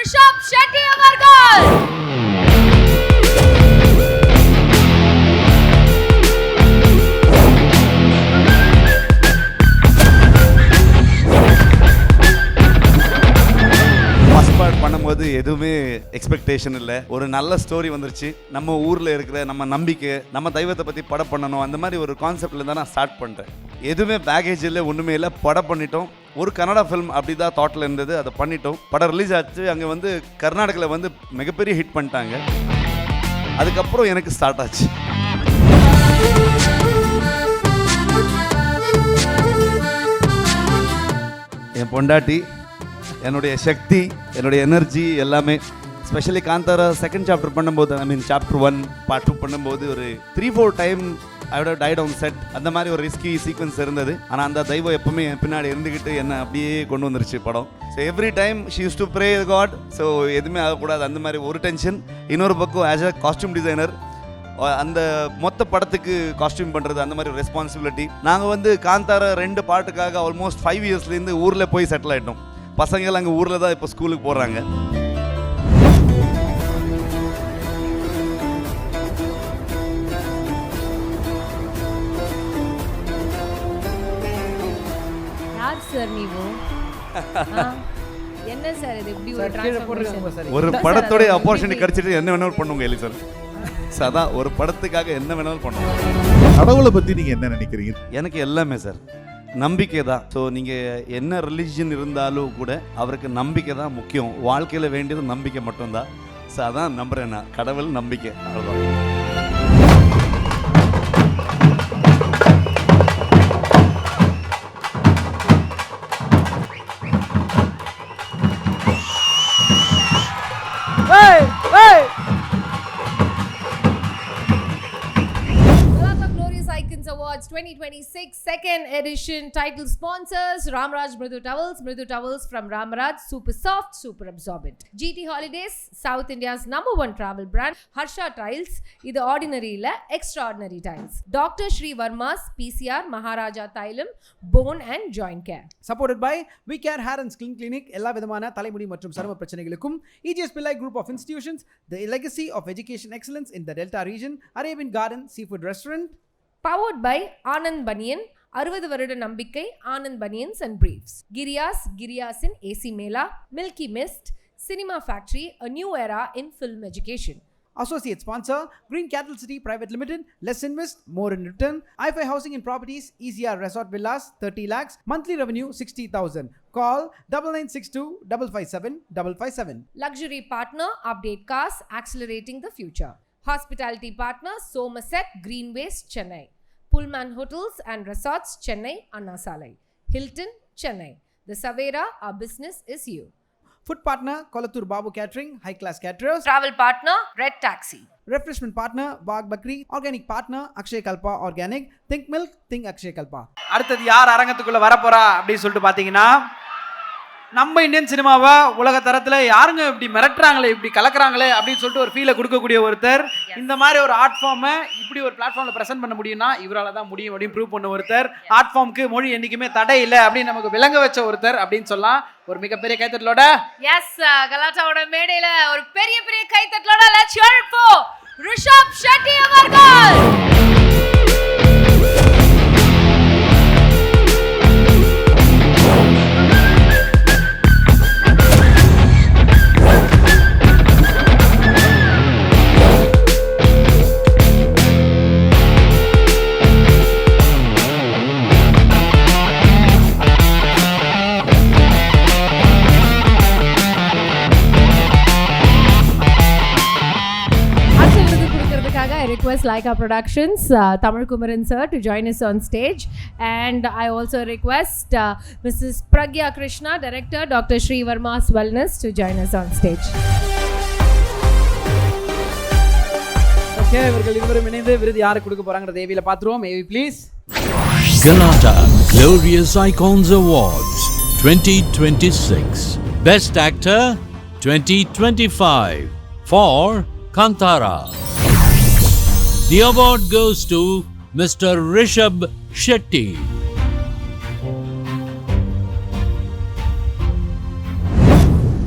ரிஷப் ஷெட்டி அவர்கள். பண்ணும்போது எதுவுமே எக்ஸ்பெக்டேஷன் இல்லை. ஒரு நல்ல ஸ்டோரி வந்துருச்சு. நம்ம ஊரில் இருக்கிற நம்ம நம்பிக்கை, நம்ம தெய்வத்தை பற்றி படம் பண்ணணும், அந்த மாதிரி ஒரு கான்செப்டில் தான் நான் ஸ்டார்ட் பண்ணுறேன். எதுவுமே பேக்கேஜ் இல்லை, ஒன்றுமே இல்லை. படம் பண்ணிட்டோம். ஒரு கன்னடா ஃபிலிம் அப்படி தான் தாட்டில் இருந்தது, அதை பண்ணிட்டோம். படம் ரிலீஸ் ஆச்சு. அங்கே வந்து கர்நாடகாவில் வந்து மிகப்பெரிய ஹிட் பண்ணிட்டாங்க. அதுக்கப்புறம் எனக்கு ஸ்டார்ட் ஆச்சு. என் பொண்டாட்டி, என்னுடைய சக்தி, என்னுடைய எனர்ஜி எல்லாமே. ஸ்பெஷலி காந்தாரா செகண்ட் சாப்டர் பண்ணும்போது, சாப்டர் 1 பார்ட் 2 பண்ணும்போது ஒரு 3-4 time I would tight on set. அந்த மாதிரி ஒரு ரிஸ்கி சீக்வன்ஸ் இருந்தது. ஆனால் அந்த தெய்வம் எப்பவுமே பின்னாடி இருந்துக்கிட்டு என்னை அப்படியே கொண்டு வந்துருச்சு படம். So every time she use to pray God. So எதுவுமே ஆகக்கூடாது, அந்த மாதிரி ஒரு டென்ஷன். இன்னொரு பக்கம் ஆஸ் அ காஸ்டியூம் டிசைனர் அந்த மொத்த படத்துக்கு காஸ்டியூம் பண்ணுறது, அந்த மாதிரி ரெஸ்பான்சிபிலிட்டி. நாங்கள் வந்து காந்தாரா 2 பாட்டுக்காக ஆல்மோஸ்ட் 5 இயர்ஸ்லேருந்து ஊரில் போய் செட்டில் ஆகிட்டோம். பசங்கள் அங்கே ஊரில் தான் இப்போ ஸ்கூலுக்கு போகிறாங்க. யார் சார் நீவு? என்ன சார் இது இப்படி ஒரு டிரான்ஸ்ஃபர்மேஷன்? ஒரு படத்தோட ஆப்பர்ச்சுனிட்டி கிடைச்சிட்டு என்ன வேணாலும் பண்ணுங்க எலி சார். அதான் ஒரு படத்துக்காக என்ன வேணாலும் பண்ணுவோம். கடவுளை பற்றி நீங்கள் என்ன நினைக்கிறீங்க? எனக்கு எல்லாமே சார் நம்பிக்கை தான். ஸோ நீங்கள் என்ன ரிலீஜன் இருந்தாலும் கூட அவருக்கு நம்பிக்கை தான் முக்கியம். வாழ்க்கையில் வேண்டியது நம்பிக்கை மட்டும்தான். ஸோ அதான் நம்புறேன் நான், கடவுள் நம்பிக்கை, அவ்வளோதான். Awards 2026 second edition title sponsors Ramraj Mridu Towels from Ramraj, super soft, super absorbent. GT Holidays, South India's #1 travel brand. Harsha Tiles, idu ordinary illa extraordinary tiles. Dr. Shri Verma's PCR Maharaja Thailam bone and joint care. Supported by We Care Hair and Skin Clinic, எல்லா விதமான தலைமுடி மற்றும் சரும பிரச்சனைகளுக்கும் EGS Pillai Group of Institutions, the legacy of education excellence in the Delta region, Arabian Garden Seafood Restaurant. Powered by Anand Banyan, 60 வருட நம்பிக்கை Anand banians and briefs. கிரியாஸின் AC Mela, Milky Mist, Cinema Factory, a new era in film education. Associate sponsor Green Cattle City Private Limited, less invest, more in return. iFi Housing and Properties, ECR Resort Villas, 30 lakhs, monthly revenue 60,000. Call 9962 557 557. Luxury partner Update Cars, accelerating the future. Hospitality partner Somerset Greenways, Chennai. Pullman Hotels and Resorts, Chennai, Anna Salai. Hilton, Chennai. The Savera, our business is you. Food partner Kolathur Babu Catering, high class caterers. Travel partner Red Taxi. Refreshment partner Bagh Bakri. Organic partner Akshay Kalpa Organic. Think milk, think Akshay Kalpa. அடுத்து யார் அரங்கத்துக்குள்ள வரப்போறா அப்படி சொல்லிட்டு பாத்தீங்கன்னா, நம்ம Indian சினிமாவை உலக தரத்தில் யாருங்க இப்படி மிரட்டுறாங்களே, இப்படி கலக்குறாங்களே அப்படின்னு சொல்லிட்டு ஒரு ஃபீலை கொடுக்கக்கூடிய ஒருத்தர். இந்த மாதிரி ஒரு ஆர்ட் ஃபார்மை இப்படி ஒரு பிளாட்ஃபார்மில் ப்ரெசென்ட் பண்ண முடியும்னா இவரால் தான் முடியும் அப்படின்னு ப்ரூவ் பண்ண ஒருத்தர். ஆர்ட் ஃபார்முக்கு மொழி என்றைக்குமே தடை இல்லை அப்படின்னு நமக்கு விளங்க வச்ச ஒருத்தர் அப்படின்னு சொல்லலாம். ஒரு மிகப்பெரிய கைத்தட்டலோட கலாட்டாவோட மேடையில் ஒரு பெரிய கைத்தட்டலோட let's hear it for Rishabh Shetty அவர்கள். I request Laika Productions, Tamil Kumaran sir to join us on stage, and I also request Mrs. Pragya Krishna, director Dr. Shri Verma's Wellness to join us on stage. Okay, இவர்கள் இருவரும் இணைந்து விருது யாருக்கு கொடுக்க போறாங்கன்ற தேவியில பாத்துருவோம். May we please? Galata Glorious Icons Awards 2026. Best Actor 2025 for Kantara. The award goes to Mr. Rishabh Shetty.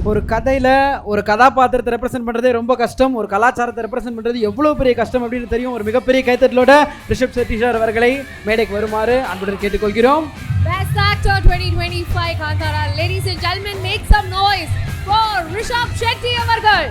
ஒரு கதையில் ஒரு கதாபாத்திரத்தை ரெப்ரசென்ட் பண்ணுறதே ரொம்ப கஷ்டம். ஒரு கலாச்சாரத்தை ரெப்ரசென்ட் பண்ணுறது எவ்வளோ பெரிய கஷ்டம் அப்படின்னு தெரியும். ஒரு மிகப்பெரிய கைத்தட்டலோட ரிஷப் செட்டி சார் அவர்களை மேடைக்கு வருமாறு அன்புடன் கேட்டுக்கொள்கிறோம். Best Actor 2025 Kantara. Ladies and gentlemen, make some noise for Rishabh Shetty அவர்கள்.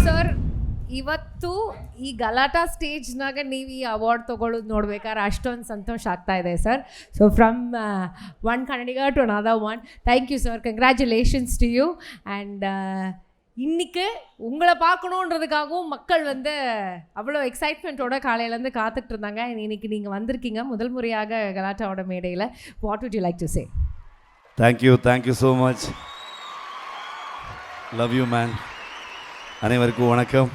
ಸರ್ ಇವತ್ತು ಈ ಗಲಾಟಾ ಸ್ಟೇಜ್ನಾಗ ನೀವು ಈ ಅವಾರ್ಡ್ ತೊಗೊಳ್ಳೋದು ನೋಡ್ಬೇಕಾದ್ರೆ ಅಷ್ಟೊಂದು ಸಂತೋಷ ಆಗ್ತಾ ಇದೆ sir. So from one Kannadiga to another one, thank you sir, congratulations to you. And இன்னைக்கு உங்களை பார்க்கணுன்றதுக்காகவும் மக்கள் வந்து அவ்வளோ எக்ஸைட்மெண்ட்டோட காலையிலேருந்து காத்துட்டு இருந்தாங்க. இன்னைக்கு நீங்கள் வந்திருக்கீங்க முதல் முறையாக கலாட்டாவோட மேடையில். What would you like to say? Thank you so much. Love you man. ಅನೇವರಿಗೂ ವಣಕಂ.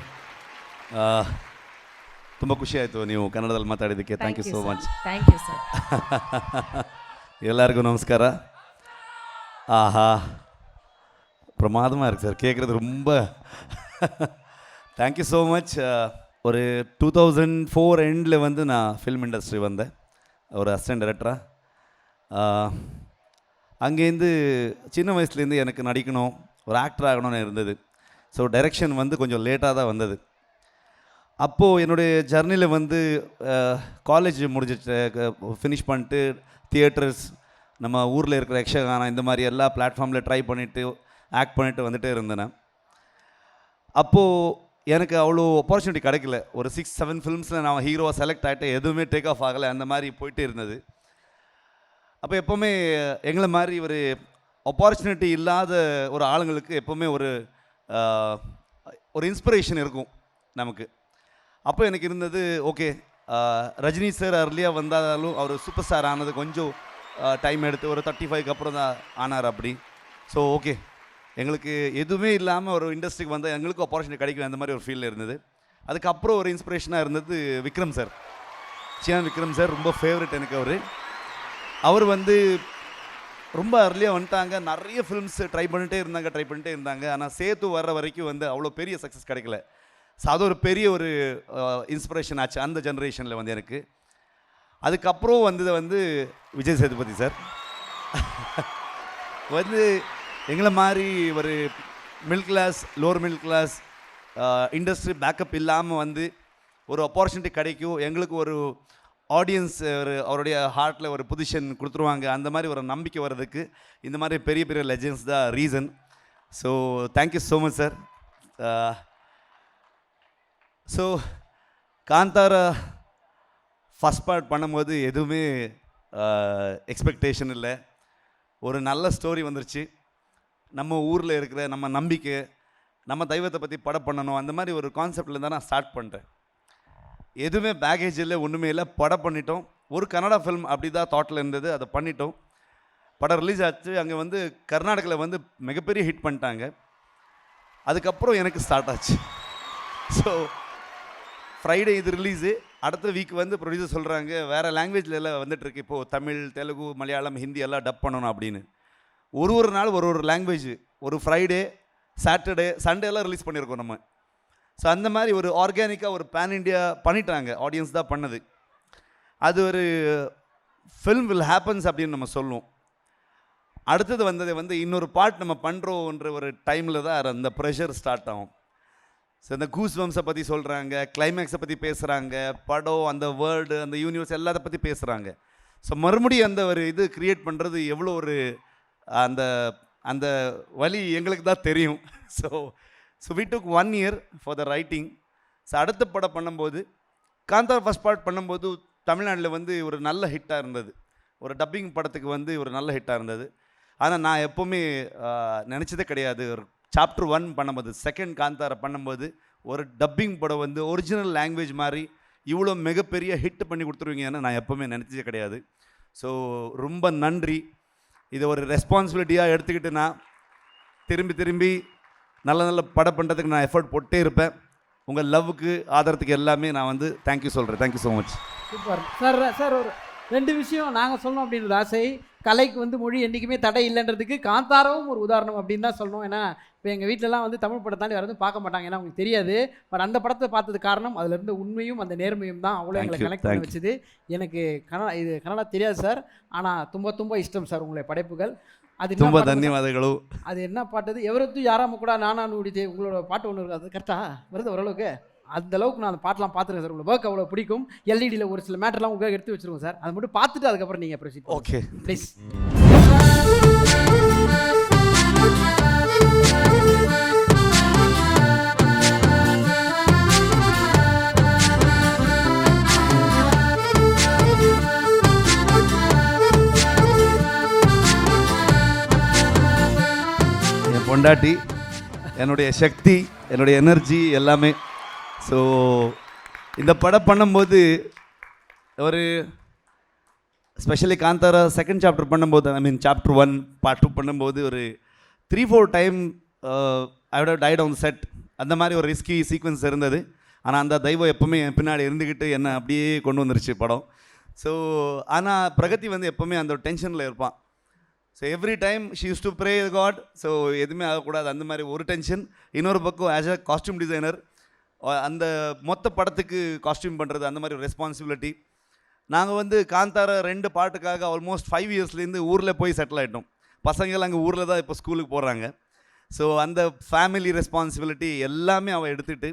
ತುಂಬ ಖುಷಿ ಆಯಿತು ನೀವು ಕನ್ನಡದಲ್ಲಿ ಮಾತಾಡಿದ್ದಕ್ಕೆ. Thank you so much. Thank you sir. எல்லாருக்கும் நமஸ்கார. ஆஹா, பிரமாதமாக இருக்குது சார், கேட்குறது ரொம்ப. Thank you so much. ஒரு 2004 எண்டில் வந்து நான் ஃபில்ம் இண்டஸ்ட்ரி வந்தேன், ஒரு அசிஸ்டன்ட் டைரக்டராக. அங்கேருந்து சின்ன வயசுலேருந்து எனக்கு நடிக்கணும், ஒரு ஆக்டர் ஆகணும்னு இருந்தது. ஸோ டைரெக்ஷன் வந்து கொஞ்சம் லேட்டாக தான் வந்தது. அப்போது என்னுடைய ஜர்னியில் வந்து காலேஜ் முடிஞ்சிட்டு ஃபினிஷ் பண்ணிட்டு தியேட்டர்ஸ், நம்ம ஊரில் இருக்கிற யக்ஷகானா, இந்த மாதிரி எல்லா பிளாட்ஃபார்மில் ட்ரை பண்ணிவிட்டு ஆக்ட் பண்ணிவிட்டு வந்துகிட்டே இருந்தேன். அப்போது எனக்கு அவ்வளோ ஆப்பர்ச்சுனிட்டி கிடைக்கல. ஒரு 6-7 ஃபிலிம்ஸில் நான் ஹீரோவாக செலக்ட் ஆகிட்டு எதுவுமே டேக் ஆஃப் ஆகலை, அந்த மாதிரி போயிட்டே இருந்தது. அப்போ எப்போவுமே எங்களை மாதிரி ஒரு ஆப்பர்ச்சுனிட்டி இல்லாத ஒரு ஆளுங்களுக்கு எப்போவுமே ஒரு இன்ஸ்பிரேஷன் இருக்கும் நமக்கு. அப்போ எனக்கு இருந்தது, ஓகே ரஜினி சார் அர்லியாக வந்தாலும் அவர் சூப்பர் ஸ்டார் ஆனது கொஞ்சம் டைம் எடுத்து, ஒரு 35க்கு அப்புறம் தான் ஆனார் அப்படி. ஸோ ஓகே, எங்களுக்கு எதுவுமே இல்லாமல் ஒரு இண்டஸ்ட்ரிக்கு வந்தால் எங்களுக்கும் ஆப்பர்ச்சுனிட்டி கிடைக்கும், அந்த மாதிரி ஒரு ஃபீல் இருந்தது. அதுக்கப்புறம் ஒரு இன்ஸ்பிரேஷனாக இருந்தது விக்ரம் சார். சியான் விக்ரம் சார் ரொம்ப ஃபேவரட் எனக்கு. அவர் வந்து ரொம்ப அர்லியாக வந்துட்டாங்க, நிறைய ஃபிலிம்ஸ் ட்ரை பண்ணிட்டே இருந்தாங்க. ஆனால் சேத்து வர்ற வரைக்கும் வந்து அவ்வளோ பெரிய சக்ஸஸ் கிடைக்கல. ஸோ அது ஒரு பெரிய ஒரு இன்ஸ்பிரேஷன் ஆச்சு அந்த ஜென்ரேஷனில் வந்து எனக்கு. அதுக்கப்புறம் வந்தது வந்து விஜய் சேதுபதி சார். வந்து எங்களை மாதிரி ஒரு middle class, lower middle class industry backup இல்லாமல் வந்து ஒரு ஆப்பர்ச்சுனிட்டி கிடைக்கும், எங்களுக்கு ஒரு ஆடியன்ஸ் அவருடைய ஹார்ட்டில் ஒரு பொசிஷன் கொடுத்துருவாங்க, அந்த மாதிரி ஒரு நம்பிக்கை வர்றதுக்கு இந்த மாதிரி பெரிய பெரிய லெஜெண்ட்ஸ் தான் reason. So thank you so much sir. So Kantara first part பண்ணும்போது எதுவுமே எக்ஸ்பெக்டேஷன் இல்லை, ஒரு நல்ல ஸ்டோரி வந்துருச்சு. நம்ம ஊரில் இருக்கிற நம்ம நம்பிக்கை, நம்ம தெய்வத்தை பற்றி படம் பண்ணணும், அந்த மாதிரி ஒரு கான்செப்டில் தான் நான் ஸ்டார்ட் பண்ணுறேன். எதுவுமே பேக்கேஜ் இல்லை, ஒன்றுமே இல்லை, படம் பண்ணிட்டோம். ஒரு கன்னடா ஃபில்ம் அப்படி தான் தாட்டில் இருந்தது, அதை பண்ணிட்டோம். படம் ரிலீஸ் ஆச்சு. அங்கே வந்து கர்நாடகாவில் வந்து மிகப்பெரிய ஹிட் பண்ணிட்டாங்க. அதுக்கப்புறம் எனக்கு ஸ்டார்ட் ஆச்சு. ஸோ ஃப்ரைடே இது ரிலீஸு, அடுத்த வீக் வந்து ப்ரொடியூசர் சொல்கிறாங்க வேறு லாங்குவேஜில் எல்லாம் வந்துட்டுருக்கு, இப்போது தமிழ், தெலுங்கு, மலையாளம், ஹிந்தி எல்லாம் டப் பண்ணணும் அப்படின்னு. ஒரு நாள் ஒரு லாங்குவேஜ், ஒரு ஃப்ரைடே, சாட்டர்டே, சண்டே எல்லாம் ரிலீஸ் பண்ணியிருக்கோம் நம்ம. ஸோ அந்த மாதிரி ஒரு ஆர்கானிக்காக ஒரு பேன் இண்டியா பண்ணிட்டாங்க, ஆடியன்ஸ் தான் பண்ணது. அது ஒரு ஃபில்ம் வில் ஹேப்பன்ஸ் அப்படின்னு நம்ம சொல்லுவோம். அடுத்தது வந்தது வந்து இன்னொரு பார்ட் நம்ம பண்ணுறோன்ற ஒரு டைமில் தான் அந்த ப்ரெஷர் ஸ்டார்ட் ஆகும். ஸோ இந்த கூஸ் பம்ஸை பற்றி சொல்கிறாங்க, கிளைமேக்ஸை பற்றி பேசுகிறாங்க, படம், அந்த வேர்ல்டு, அந்த யூனிவர்ஸ் எல்லாத்த பற்றி பேசுகிறாங்க. ஸோ மறுபடியும் அந்த ஒரு இது க்ரியேட் பண்ணுறது எவ்வளோ ஒரு அந்த அந்த வழி எங்களுக்கு தான் தெரியும். So we took 1 year for the writing. So அடுத்த படம் பண்ணும்போது, காந்தாரா ஃபஸ்ட் பார்ட் பண்ணும்போது தமிழ்நாட்டில் வந்து ஒரு நல்ல ஹிட்டாக இருந்தது, ஒரு டப்பிங் படத்துக்கு வந்து ஒரு நல்ல ஹிட்டாக இருந்தது. ஆனால் நான் எப்போவுமே நினச்சதே கிடையாது, ஒரு சாப்டர் 1 பண்ணும்போது, செகண்ட் காந்தாரா பண்ணும்போது ஒரு டப்பிங் படம் வந்து ஒரிஜினல் லாங்குவேஜ் மாதிரி இவ்வளோ மிகப்பெரிய ஹிட் பண்ணி கொடுத்துருவீங்கன்னு நான் எப்போவுமே நினச்சதே கிடையாது. ஸோ ரொம்ப நன்றி. இதை ஒரு ரெஸ்பான்சிபிலிட்டியாக எடுத்துக்கிட்டு நான் திரும்பி நல்ல படம் பண்ணுறதுக்கு நான் எஃபர்ட் போட்டே இருப்பேன். உங்கள் லவ்வுக்கு, ஆதரத்துக்கு எல்லாமே நான் வந்து தேங்க்யூ சொல்கிறேன். Thank you so much. Super sir. ஒரு 2 விஷயம் நாங்கள் சொல்லணும் அப்படின்றது ஆசை. கலைக்கு வந்து மொழி என்றைக்குமே தடை இல்லைன்றதுக்கு காந்தாராவும் ஒரு உதாரணம் அப்படின்னு தான் சொல்லணும். ஏன்னா இப்போ எங்கள் வீட்டிலலாம் வந்து தமிழ் படத்தை தாண்டி வரது பார்க்க மாட்டாங்க, ஏன்னா அவங்களுக்கு தெரியாது. பட் அந்த படத்தை பார்த்தது காரணம் அதில் இருந்த உண்மையும் அந்த நேர்மையும் தான் அவ்வளோ எங்களை கனெக்ட் பண்ணி வச்சுது. எனக்கு கன்னடா தெரியாது சார், ஆனால் ತುಂಬ இஷ்டம் சார் உங்களுடைய படைப்புகள். அது ತುಂಬ ಧನ್ಯವಾದಗಳು. அது என்ன பாட்டு? எவரத்து யாராம கூட நானா நூடிதே, உங்களோட பாட்டு ஒன்று இருக்குது, அது கரெக்டாக வருது ஓரளவுக்கு. அந்த அளவுக்கு நான் அந்த பாட்டெலாம் பார்த்துருக்கேன் சார். உங்களுக்கு ஒர்க் அவ்வளோ பிடிக்கும். எல்இடியில் ஒரு சில மேட்டர்லாம் உங்களுக்கு எடுத்து வச்சுருவோம் சார், அதை மட்டும் பார்த்துட்டு அதுக்கப்புறம் நீங்கள் ப்ரொசீட். Okay please. என் பொண்டாட்டி, என்னுடைய சக்தி, என்னுடைய எனர்ஜி எல்லாமே. ஸோ இந்த படம் பண்ணும்போது ஒரு ஸ்பெஷலி காந்தாரா செகண்ட் சாப்டர் பண்ணும்போது, ஐ மீன் சாப்டர் 1 பார்ட் 2 பண்ணும்போது ஒரு 3-4 time I would have died on set. அந்த மாதிரி ஒரு ரிஸ்கி சீக்வன்ஸ் இருந்தது. ஆனால் அந்த தெய்வம் எப்போவுமே என் பின்னாடி இருந்துக்கிட்டு என்னை அப்படியே கொண்டு வந்துருச்சு படம். ஸோ ஆனால் பிரகதி வந்து எப்போவுமே அந்த டென்ஷனில் இருப்பான். So every time she use to pray God. So எதுவுமே ஆகக்கூடாது அந்த மாதிரி ஒரு டென்ஷன். இன்னொரு பக்கம் ஆஸ் அ காஸ்டியூம் டிசைனர் அந்த மொத்த படத்துக்கு காஸ்டியூம் பண்ணுறது, அந்த மாதிரி ஒரு ரெஸ்பான்சிபிலிட்டி. நாங்கள் வந்து காந்தாரா 2 பாட்டுக்காக ஆல்மோஸ்ட் 5 இயர்ஸ்லேருந்து ஊரில் போய் செட்டில் ஆகிட்டோம். பசங்கள் அங்கே ஊரில் தான் இப்போ ஸ்கூலுக்கு போகிறாங்க. ஸோ அந்த ஃபேமிலி ரெஸ்பான்சிபிலிட்டி எல்லாமே அவள் எடுத்துகிட்டு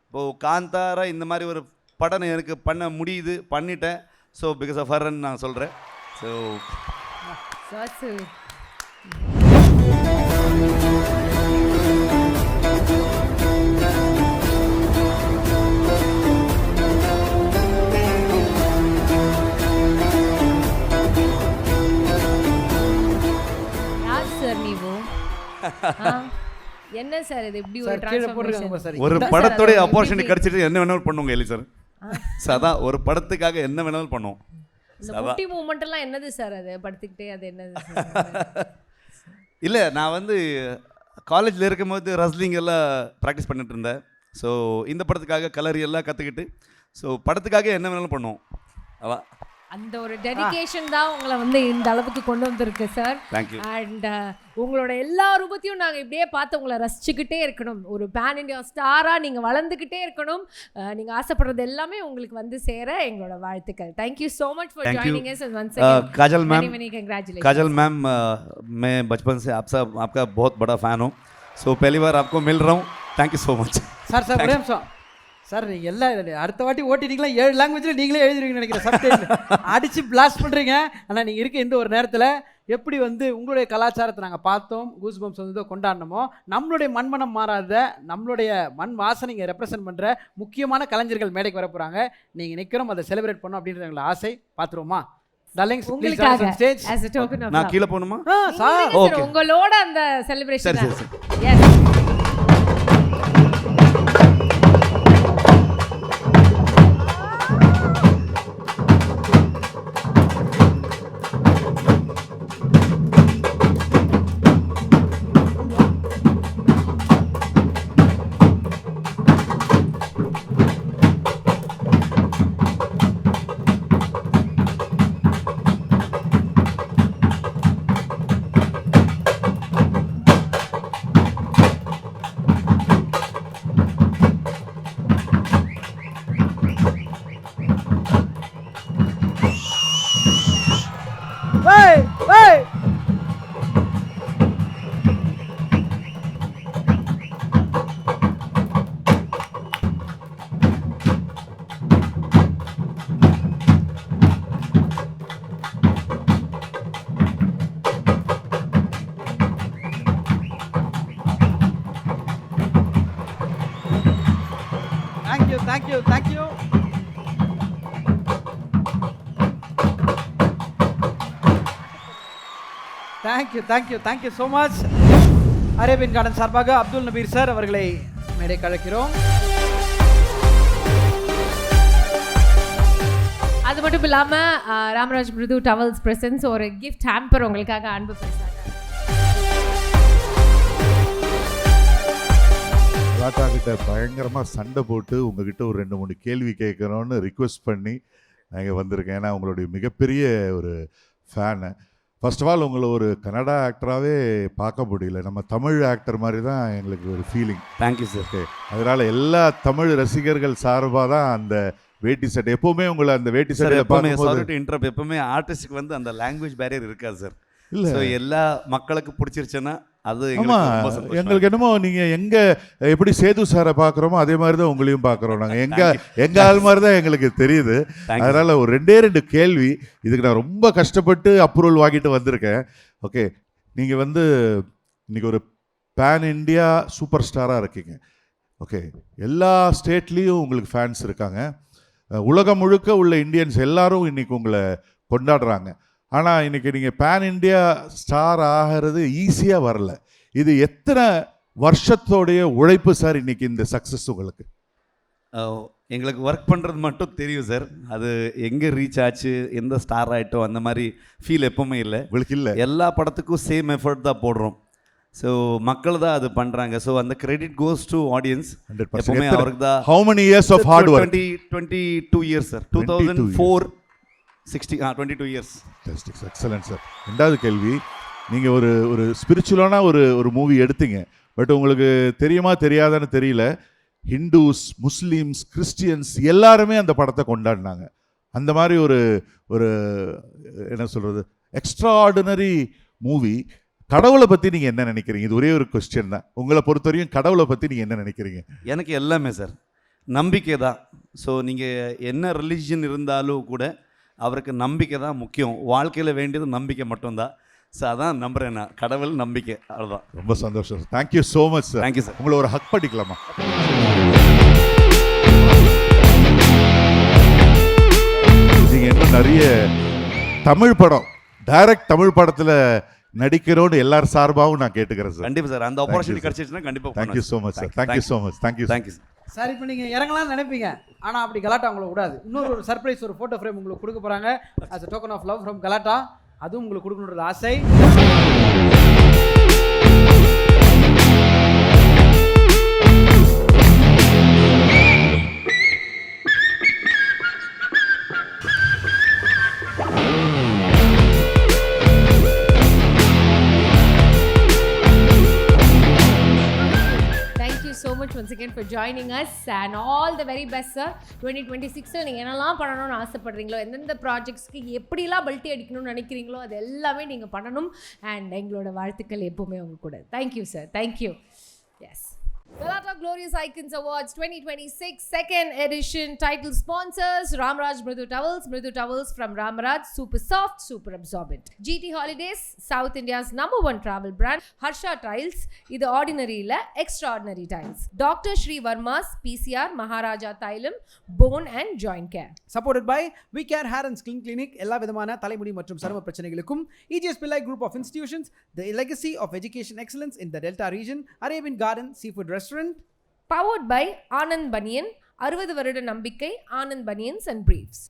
இப்போது காந்தாரா இந்த மாதிரி ஒரு படம் எனக்கு பண்ண முடியுது, பண்ணிட்டேன். ஸோ பிகாஸ் ஆஃப் ஹர்ன்னு நான் சொல்கிறேன். ஸோ என்ன சார் இது இப்படி ஒரு சார் கீழே போட்டுருக்காங்க சார். ஒரு படத்தோடைய ஆப்பர்ச்சுனிட்டி கிடைச்சிட்டு என்ன வேணாலும் பண்ணுவோங்க எலி சார். அதான் ஒரு படத்துக்காக என்ன வேணாலும் பண்ணுவோம். இந்த குட்டி மூமெண்ட் எல்லாம் என்னது சார்? அது படுத்துக்கிட்டே அது என்னது? இல்லை, நான் வந்து காலேஜில் இருக்கும்போது ரஸ்லிங் எல்லாம் ப்ராக்டிஸ் பண்ணிட்டு இருந்தேன். ஸோ இந்த படத்துக்காக கலரி எல்லாம் கற்றுக்கிட்டு ஸோ படத்துக்காக என்ன வேணாலும் பண்ணுவோம். அதான் அந்த ஒரு டெடிகேஷன் தான் உங்களை வந்து இந்த அளவுக்கு கொண்டு வந்திருக்கு சார். தேங்க்யூ. அண்ட் உங்களோட எல்லா ரூபத்தையும் நாங்கள் இப்படியே பார்த்து உங்களை ரசிச்சுக்கிட்டே இருக்கணும். ஒரு பேன் இண்டியா ஸ்டாராக நீங்கள் வளர்ந்துக்கிட்டே இருக்கணும். நீங்கள் ஆசைப்படுறது எல்லாமே உங்களுக்கு வந்து சேர எங்களோட வாழ்த்துக்கள். Thank you so much for joining us and once again Kajal ma'am, many congratulation. Kajal ma'am, मैं बचपन से आपका बहुत बड़ा फ़ैन हूँ. सो पहली बार आपको मिल रहा हूँ. Thank you so much. Sir sir ஒரே நிமிஷம் சார். நீங்கள் எல்லாம் அடுத்த வாட்டி ஓட்டிட்டீங்களா 7 லாங்குவேஜில் நீங்களே எழுதிருவீங்கன்னு நினைக்கிறேன். சப்டைட்டில் அடித்து பிளாஸ்ட் பண்ணுறீங்க. ஆனால் நீங்கள் இருக்க இந்த ஒரு நேரத்தில் எப்படி வந்து உங்களுடைய கலாச்சாரத்தை நாங்கள் பார்த்தோம், கூஸ் பம்ப்ஸ் வந்து கொண்டாடினோமோ, நம்மளுடைய மண்மனம் மாறாத நம்மளுடைய மண் வாசனைங்க ரெப்ரசென்ட் பண்ணுற முக்கியமான கலைஞர்கள் மேடைக்கு வர போகிறாங்க. நீங்கள் நிற்கிறோம், அதை செலிப்ரேட் பண்ணோம் அப்படின்றது எங்களை ஆசை. பார்த்துருவோமா டார்லிங்ஸ்? உங்களுக்காக as a token of நான் கீழே போகணுமா சார்? ஓகே, உங்களோட அந்த செலிப்ரேஷன். சரி சரி. Yes. Thank you. Thank you so much. Arabian Garden சார்பாக அப்துல் நபீர் சார் அவர்களை மேடைக்கு அழைக்கிறோம். அது மட்டும் இல்லாமல் ராமராஜ் மிருது டவல்ஸ் பிரசன்ஸ் ஒரு கிஃப்ட் ஹேம்பர் உங்களுக்காக அன்பு பரிசாக. ராட்டா கிட்ட பயங்கரமாக சண்டை போட்டு உங்ககிட்ட ஒரு 2-3 கேள்வி கேட்குறோன்னு ரிக்வெஸ்ட் பண்ணி நான் இங்கே வந்திருக்கேன். ஏன்னா உங்களுடைய மிகப்பெரிய ஒரு ஃபேனு. ஃபர்ஸ்ட் ஆஃப் ஆல் உங்களை ஒரு கன்னடா ஆக்டராகவே பார்க்க முடியல. நம்ம தமிழ் ஆக்டர் மாதிரி தான் எங்களுக்கு ஒரு ஃபீலிங். Thank you sir. ஓகே, அதனால் எல்லா தமிழ் ரசிகர்கள் சார்பாக தான் அந்த வேட்டி சட்டை எப்போவுமே உங்களை அந்த வேட்டி சார் சட்டையில் எப்பவுமே பார்க்கும்போது எப்பவுமே ஆர்டிஸ்டுக்கு வந்து அந்த லாங்குவேஜ் பேரியர் இருக்காது சார். இல்லை. ஸோ எல்லா மக்களுக்கு பிடிச்சிருச்சுன்னா அது ஆமாம், எங்களுக்கு என்னமோ நீங்கள் எங்கே எப்படி சேது சாரை பார்க்குறோமோ அதே மாதிரி தான் உங்களையும் பார்க்குறோம். நாங்கள் எங்கள் ஆள் மாதிரி தான் எங்களுக்கு தெரியுது. அதனால் ஒரு ரெண்டு கேள்வி, இதுக்கு நான் ரொம்ப கஷ்டப்பட்டு அப்ரூவல் வாங்கிட்டு வந்திருக்கேன். ஓகே, நீங்கள் வந்து இன்றைக்கி ஒரு பேன் இண்டியா சூப்பர் ஸ்டாராக இருக்கீங்க. ஓகே, எல்லா ஸ்டேட்லேயும் உங்களுக்கு ஃபேன்ஸ் இருக்காங்க. உலகம் முழுக்க உள்ள இந்தியன்ஸ் எல்லாரும் இன்றைக்கி உங்களை கொண்டாடுறாங்க. ஆனால் இன்றைக்கி நீங்கள் பேன் இண்டியா ஸ்டார் ஆகிறது ஈஸியாக வரல. இது எத்தனை வருஷத்தோடைய உழைப்பு சார் இன்றைக்கி இந்த சக்ஸஸ் உங்களுக்கு? எங்களுக்கு ஒர்க் பண்ணுறது மட்டும் தெரியும் சார். அது எங்கே ரீச் ஆச்சு, எந்த ஸ்டார் ஆகிட்டோம், அந்த மாதிரி ஃபீல் எப்பவுமே இல்லை. உங்களுக்கு இல்லை? எல்லா படத்துக்கும் சேம் எஃபர்ட் தான் போடுறோம். ஸோ மக்கள் தான் அது பண்ணுறாங்க. ஸோ அந்த கிரெடிட் கோஸ் டு ஆடியன்ஸ். எப்பவுமே அவருக்கு தான். How many years of hard work? 22 years sir. 2004 22 years. Excellent sir. ரெண்டாவது கேள்வி, நீங்கள் ஒரு ஸ்பிரிச்சுவலான ஒரு மூவி எடுத்தீங்க. பட் உங்களுக்கு தெரியுமா தெரியாதான்னு தெரியல, ஹிந்துஸ், முஸ்லீம்ஸ், கிறிஸ்டியன்ஸ் எல்லாருமே அந்த படத்தை கொண்டாடினாங்க. அந்த மாதிரி ஒரு என்ன சொல்கிறது, எக்ஸ்ட்ராஆர்டினரி மூவி. கடவுளை பற்றி நீங்கள் என்ன நினைக்கிறீங்க? இது ஒரே ஒரு கொஸ்டின் தான். உங்களை பொறுத்தவரையும் கடவுளை பற்றி நீங்கள் என்ன நினைக்கிறீங்க? எனக்கு எல்லாமே சார் நம்பிக்கை தான். ஸோ நீங்கள் என்ன ரிலிஜன் இருந்தாலும் கூட அவருக்கு நம்பிக்கை தான் முக்கியம். வாழ்க்கையில் வேண்டியது நம்பிக்கை மட்டும்தான். ஸோ அதான் நம்புகிறேன் நான், கடவுள், நம்பிக்கை, அவ்வளோதான். ரொம்ப சந்தோஷம் sir. Thank you so much sir. Thank you sir. உங்களை ஒரு ஹக் பண்ணிக்கலாமா? நீங்கள் இன்னும் நிறைய தமிழ் படம், டைரக்ட் தமிழ் படத்தில் நடிக்கிறோன்னு எல்லார் சார்பாகவும் நான் கேட்டுக்கிறேன் சார். கண்டிப்பாக சார். அந்த ஆப்பர்ச்சுனிட்டி கிடைச்சிச்சுன்னா கண்டிப்பாக. Thank you so much sir. Thank you so much. Thank you thank you sir. Sir, இப்போ நீங்கள் இறங்கலாம்னு நினைப்பீங்க, ஆனால் அப்படி கலாட்டா உங்களுக்கு விடாது. இன்னொரு சர்ப்ரைஸ், ஒரு ஃபோட்டோ ஃப்ரேம் உங்களுக்கு கொடுக்க போகிறாங்க. as a token of love from கலாட்டா. அதுவும் உங்களுக்கு கொடுக்கணுன்றது ஆசை. So much once again for joining us and all the very best sir. 2026 நீங்க என்னெல்லாம் பண்ணணும்னு ஆசைப்படுறீங்களோ, எந்தெந்த ப்ராஜெக்ட்ஸ்க்கு எப்படிலாம் பல்ட்டி அடிக்கணும்னு நினைக்கிறீங்களோ அது எல்லாமே நீங்க பண்ணணும். அண்ட் எங்களோட வாழ்த்துக்கள் எப்பவுமே உங்க கூட. Thank you sir. Thank you. Yes, Galata Glorious Icons Awards 2026 second edition. Title sponsors Ramraj Mridu Towels from Ramaraj, super soft, super absorbent. GT Holidays, South India's #1 travel brand. Harsha Tiles, இது ordinary இல்ல extraordinary tiles. Dr. Shri Verma's PCR Maharaja Thailam Bone and Joint Care. Supported by We Care Hair and Skin Clinic. எல்லா விதமான தலைமுடி மற்றும் சரும பிரச்சனைகளுக்கும் EGS Pillai Group of Institutions, the legacy of education excellence in the Delta region. Arabian Garden Seafood Restaurant. Powered by Anand Baniyan, 60 வருட நம்பிக்கை Anand banians and briefs.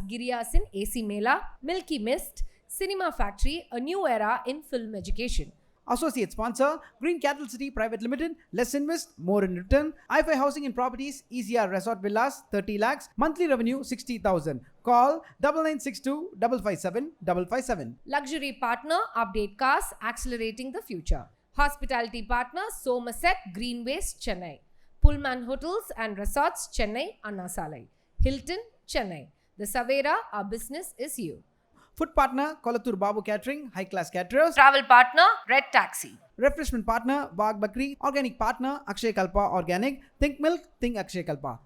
கிரியாஸின் AC Mela, Milky Mist, cinema factory, a new era in film education. Associate sponsor Green Cattle City Private Limited. Less invest, more in return. i5 Housing and Properties, ECR Resort Villas, 30 lakhs, monthly revenue 60,000. Call 9962 557 557. Luxury partner Update Cars, accelerating the future. Hospitality partner Somerset Greenways, Chennai. Pullman Hotels and Resorts, Chennai, Anna Salai. Hilton, Chennai. The Savera, our business is you. Food partner Kolathur Babu Catering, high class caterers. Travel partner Red Taxi. Refreshment partner Wag Bakri. Organic partner Akshay Kalpa Organic. Think milk, think Akshay Kalpa.